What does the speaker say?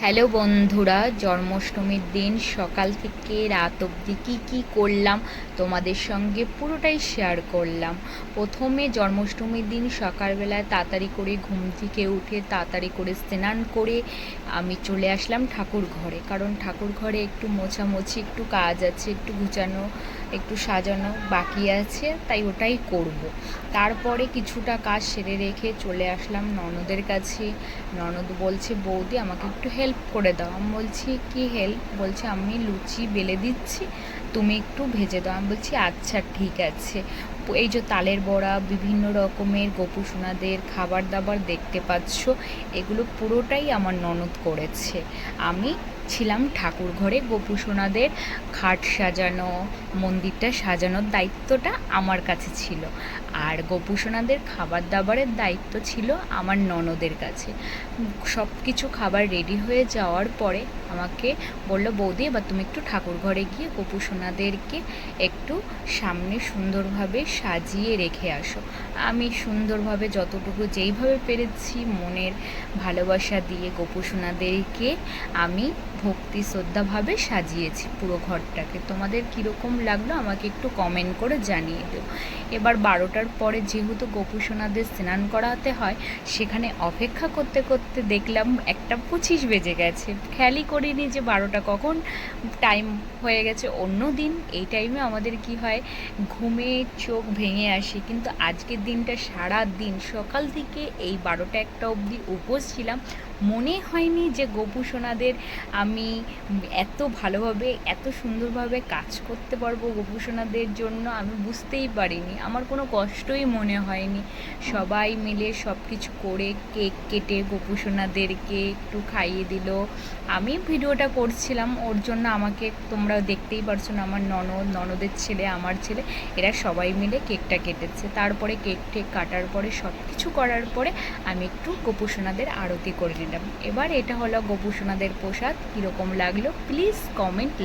Hello বন্ধুরা, জন্মাষ্টমীর দিন সকাল থেকে রাত অবধি কী করলাম তোমাদের সঙ্গে পুরোটাই শেয়ার করলাম। প্রথমে জন্মাষ্টমীর দিন সকালবেলায় তাড়াতাড়ি করে ঘুম থেকে উঠে তাড়াতাড়ি করে স্নান করে আমি চলে আসলাম ঠাকুর ঘরে, কারণ ঠাকুর ঘরে একটু মোছামুছি, একটু কাজ আছে, একটু গুছানো, একটু সাজানো বাকি আছে, তাই ওটাই করব। তারপরে কিছুটা কাজ সেরে রেখে চলে আসলাম ননদের কাছে। ননদ বলছে, বৌদি আমাকে একটু হেল্প করে দাও। আমি বলছি, কি হেল্প? বলছে, আমি লুচি বেলে দিচ্ছি, তুমি একটু ভেজে দাও। আমি বলছি, আচ্ছা ঠিক আছে। এই যে তালের বড়া, বিভিন্ন রকমের গোপুসোনাদের খাবার দাবার দেখতে পাচ্ছ, এগুলো পুরোটাই আমার ননদ করেছে। আমি ছিলাম ঠাকুর ঘরে, গোপুসোনাদের খাট সাজানো, মন্দিরটা সাজানোর দায়িত্বটা আমার কাছে ছিল, আর গোপুসোনাদের খাবার দাবারের দায়িত্ব ছিল আমার ননদের কাছে। সব কিছু খাবার রেডি হয়ে যাওয়ার পরে আমাকে বলল, বৌদি এবার তুমি একটু ঠাকুর ঘরে গিয়ে গোপুসোনাদেরকে একটু সামনে সুন্দরভাবে সাজিয়ে রেখে আসো। আমি সুন্দরভাবে যতটুকু যেইভাবে পেরেছি মনের ভালোবাসা দিয়ে গোপুসোনাদেরকে আমি ভক্তি শ্রদ্ধাভাবে সাজিয়েছি পুরো ঘরটাকে। তোমাদের কীরকম লাগলো আমাকে একটু কমেন্ট করে জানিয়ে দিও। এবার 12টার পরে যেহেতু গোপুসোনাদের স্নান করাতে হয়, সেখানে অপেক্ষা করতে করতে দেখলাম 1:25 বেজে গেছে। খেয়ালই করিনি যে 12টা কখন টাইম হয়ে গেছে। অন্য দিন এই টাইমে আমাদের কি হয়, ঘুমে চোখ ভেঙে আসে, কিন্তু আজকের দিনটা সারা দিন সকাল থেকে এই 12টা 1টা অবধি উপোস ছিলাম। মনে হয়নি যে গোপুসোনাদের আমি এত ভালোভাবে এত সুন্দরভাবে কাজ করতে পারবো গোপুসোনাদের জন্য, আমি বুঝতেই পারিনি। আমার কোনো কষ্টই মনে হয়নি। সবাই মিলে সব কিছু করে কেক কেটে গোপুসোনাদেরকে একটু খাইয়ে দিল। আমি ভিডিওটা করছিলাম ওর জন্য, আমাকে তোমরা দেখতেই পারছো না, আমার ননদের ছেলে, আমার ছেলে, এরা সবাই মিলে কেকটা কেটেছে। তারপরে কেক টেক কাটার পরে সব কিছু করার পরে আমি একটু গোপুসোনাদের আরতি করে নিলাম। এবার এটা হলো গোপুসোনাদের প্রসাদ। কীরকম লাগলো প্লিজ কমেন্ট